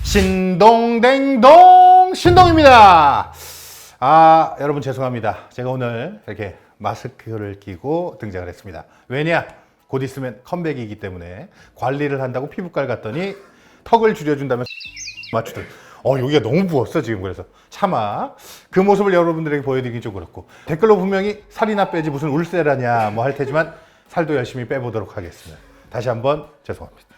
신동댕동 신동입니다. 여러분 죄송합니다. 제가 오늘 이렇게 마스크를 끼고 등장을 했습니다. 왜냐? 곧 있으면 컴백이기 때문에 관리를 한다고 피부과를 갔더니 턱을 줄여준다면 맞추더니 여기가 너무 부었어 지금. 그래서 차마 그 모습을 여러분들에게 보여드리긴 좀 그렇고, 댓글로 분명히 살이나 빼지 무슨 울세라냐 뭐 할 테지만 살도 열심히 빼보도록 하겠습니다. 다시 한번 죄송합니다.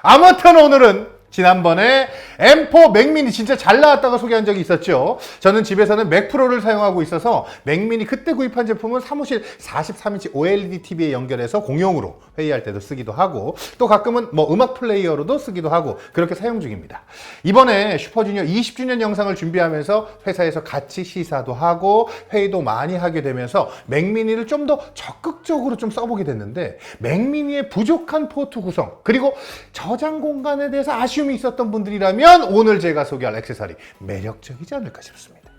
아무튼 오늘은 지난번에 M4 맥미니 진짜 잘 나왔다고 소개한 적이 있었죠. 저는 집에서는 맥프로를 사용하고 있어서 맥미니 그때 구입한 제품은 사무실 43인치 OLED TV에 연결해서 공용으로 회의할 때도 쓰기도 하고, 또 가끔은 음악 플레이어로도 쓰기도 하고 그렇게 사용 중입니다. 이번에 슈퍼주니어 20주년 영상을 준비하면서 회사에서 같이 시사도 하고 회의도 많이 하게 되면서 맥미니를 좀 더 적극적으로 좀 써보게 됐는데, 맥미니의 부족한 포트 구성 그리고 저장 공간에 대해서 아쉬움이 있었던 분들이라면 오늘 제가 소개할 액세서리 매력적이지 않을까 싶습니다.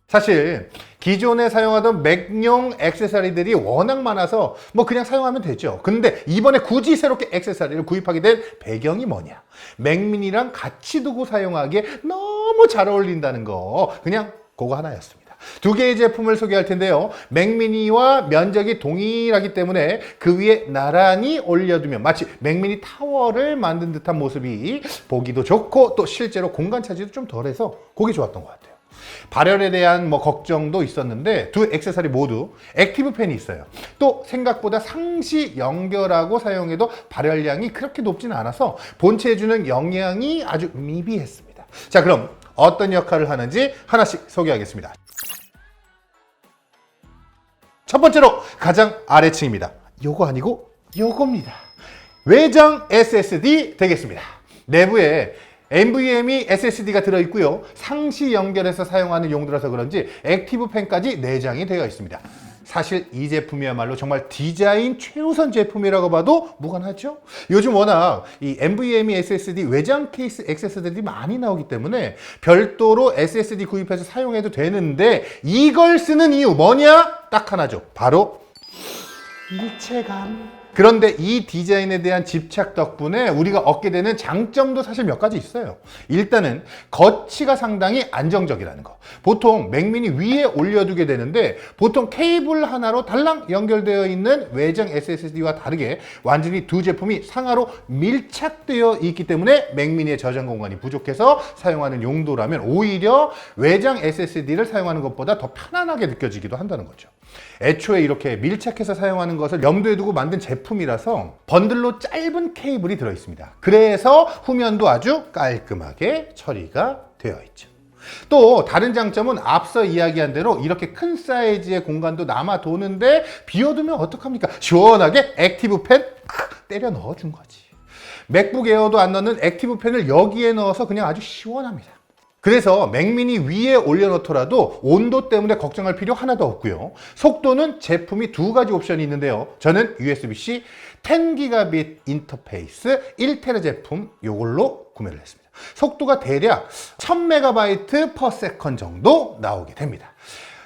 사실 기존에 사용하던 맥용 액세서리들이 워낙 많아서 그냥 사용하면 되죠. 근데 이번에 굳이 새롭게 액세서리를 구입하게 된 배경이 뭐냐? 맥미니랑 같이 두고 사용하기에 너무 잘 어울린다는 거, 그냥 그거 하나였습니다. 두 개의 제품을 소개할 텐데요. 맥미니와 면적이 동일하기 때문에 그 위에 나란히 올려두면 마치 맥미니 타워를 만든 듯한 모습이 보기도 좋고, 또 실제로 공간 차지도 좀 덜해서 그게 좋았던 것 같아요. 발열에 대한 걱정도 있었는데 두 액세서리 모두 액티브 팬이 있어요. 또 생각보다 상시 연결하고 사용해도 발열량이 그렇게 높지는 않아서 본체에 주는 영향이 아주 미비했습니다. 자, 그럼 어떤 역할을 하는지 하나씩 소개하겠습니다. 첫 번째로 가장 아래층입니다. 요거 아니고 요겁니다. 외장 SSD 되겠습니다. 내부에 NVMe SSD가 들어있고요. 상시 연결해서 사용하는 용도라서 그런지 액티브 팬까지 내장이 되어 있습니다. 사실 이 제품이야말로 정말 디자인 최우선 제품이라고 봐도 무관하죠. 요즘 워낙 이 NVMe SSD 외장 케이스 액세서리들이 많이 나오기 때문에 별도로 SSD 구입해서 사용해도 되는데, 이걸 쓰는 이유 뭐냐? 딱 하나죠. 바로 일체감. 그런데 이 디자인에 대한 집착 덕분에 우리가 얻게 되는 장점도 사실 몇 가지 있어요. 일단은 거치가 상당히 안정적이라는 거. 보통 맥미니 위에 올려두게 되는데 보통 케이블 하나로 달랑 연결되어 있는 외장 SSD와 다르게 완전히 두 제품이 상하로 밀착되어 있기 때문에 맥미니의 저장 공간이 부족해서 사용하는 용도라면 오히려 외장 SSD를 사용하는 것보다 더 편안하게 느껴지기도 한다는 거죠. 애초에 이렇게 밀착해서 사용하는 것을 염두에 두고 만든 제품이라서 번들로 짧은 케이블이 들어있습니다. 그래서 후면도 아주 깔끔하게 처리가 되어 있죠. 또 다른 장점은 앞서 이야기한 대로 이렇게 큰 사이즈의 공간도 남아 도는데 비워두면 어떡합니까? 시원하게 액티브 팬 때려 넣어준 거지. 맥북 에어도 안 넣는 액티브 팬을 여기에 넣어서 그냥 아주 시원합니다. 그래서 맥미니 위에 올려놓더라도 온도 때문에 걱정할 필요 하나도 없고요. 속도는 제품이 두 가지 옵션이 있는데요. 저는 USB-C 10GB 인터페이스 1TB 제품 이걸로 구매를 했습니다. 속도가 대략 1000MB/s 정도 나오게 됩니다.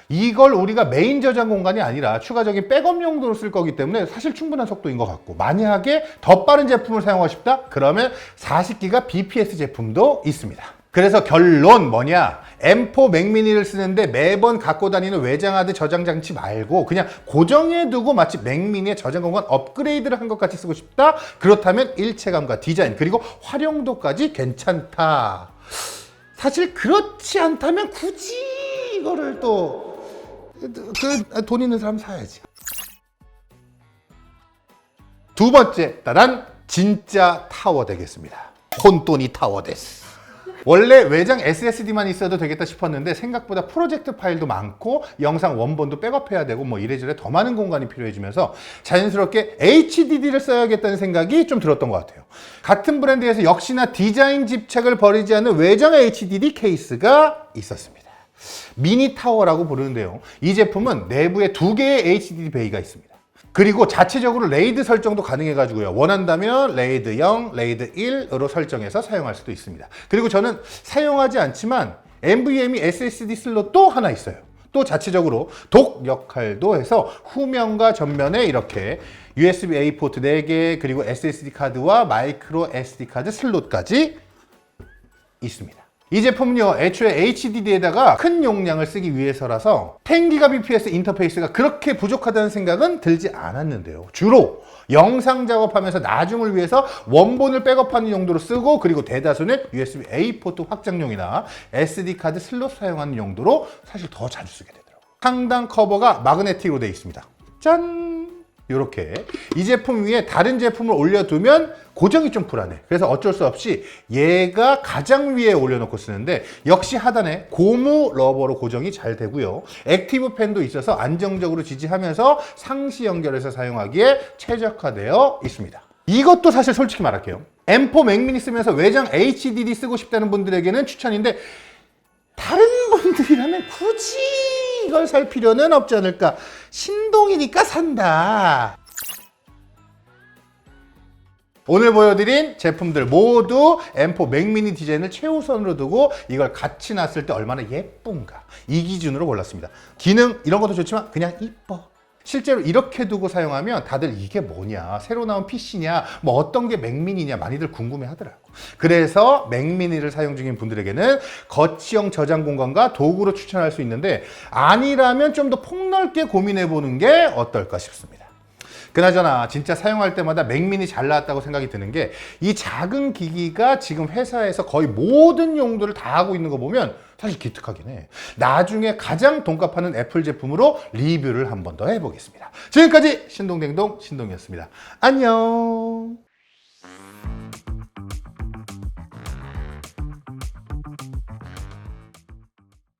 이걸 우리가 메인 저장 공간이 아니라 추가적인 백업 용도로 쓸 거기 때문에 사실 충분한 속도인 것 같고, 만약에 더 빠른 제품을 사용하고 싶다? 그러면 40GB BPS 제품도 있습니다. 그래서 결론 뭐냐? M4 맥미니를 쓰는데 매번 갖고 다니는 외장하드 저장 장치 말고 그냥 고정해두고 마치 맥미니의 저장 공간 업그레이드를 한 것 같이 쓰고 싶다? 그렇다면 일체감과 디자인 그리고 활용도까지 괜찮다. 사실 그렇지 않다면 굳이 이거를 또 돈 있는 사람 사야지. 두 번째, 따란 진짜 타워 되겠습니다. 혼돈이 타워 데스. 원래 외장 SSD만 있어도 되겠다 싶었는데 생각보다 프로젝트 파일도 많고 영상 원본도 백업해야 되고 이래저래 더 많은 공간이 필요해지면서 자연스럽게 HDD를 써야겠다는 생각이 좀 들었던 것 같아요. 같은 브랜드에서 역시나 디자인 집착을 버리지 않는 외장 HDD 케이스가 있었습니다. 미니 타워라고 부르는데요. 이 제품은 내부에 두 개의 HDD 베이가 있습니다. 그리고 자체적으로 레이드 설정도 가능해가지고요. 원한다면 레이드 0, 레이드 1으로 설정해서 사용할 수도 있습니다. 그리고 저는 사용하지 않지만 NVMe SSD 슬롯도 하나 있어요. 또 자체적으로 독 역할도 해서 후면과 전면에 이렇게 USB-A 포트 4개 그리고 SSD 카드와 마이크로 SD 카드 슬롯까지 있습니다. 이 제품은요, 애초에 HDD에다가 큰 용량을 쓰기 위해서라서 10Gbps 인터페이스가 그렇게 부족하다는 생각은 들지 않았는데요. 주로 영상 작업하면서 나중을 위해서 원본을 백업하는 용도로 쓰고, 그리고 대다수는 USB-A 포트 확장용이나 SD 카드 슬롯 사용하는 용도로 사실 더 자주 쓰게 되더라고요. 상단 커버가 마그네틱으로 되어 있습니다. 짠! 이렇게 이 제품 위에 다른 제품을 올려두면 고정이 좀 불안해. 그래서 어쩔 수 없이 얘가 가장 위에 올려놓고 쓰는데, 역시 하단에 고무 러버로 고정이 잘 되고요. 액티브 팬도 있어서 안정적으로 지지하면서 상시 연결해서 사용하기에 최적화되어 있습니다. 이것도 사실 솔직히 말할게요. M4 맥미니 쓰면서 외장 HDD 쓰고 싶다는 분들에게는 추천인데, 다른 분들이라면 굳이 이걸 살 필요는 없지 않을까. 신동이니까 산다. 오늘 보여드린 제품들 모두 M4 맥미니 디자인을 최우선으로 두고 이걸 같이 놨을 때 얼마나 예쁜가, 이 기준으로 골랐습니다. 기능 이런 것도 좋지만 그냥 이뻐. 실제로 이렇게 두고 사용하면 다들 이게 뭐냐, 새로 나온 PC냐, 뭐 어떤 게 맥미니냐 많이들 궁금해 하더라고. 그래서 맥미니를 사용 중인 분들에게는 거치형 저장 공간과 도구로 추천할 수 있는데, 아니라면 좀 더 폭넓게 고민해 보는 게 어떨까 싶습니다. 그나저나 진짜 사용할 때마다 맥미니 잘 나왔다고 생각이 드는 게, 이 작은 기기가 지금 회사에서 거의 모든 용도를 다 하고 있는 거 보면 사실 기특하긴 해. 나중에 가장 돈값하는 애플 제품으로 리뷰를 한 번 더 해보겠습니다. 지금까지 신동댕동 신동이었습니다. 안녕.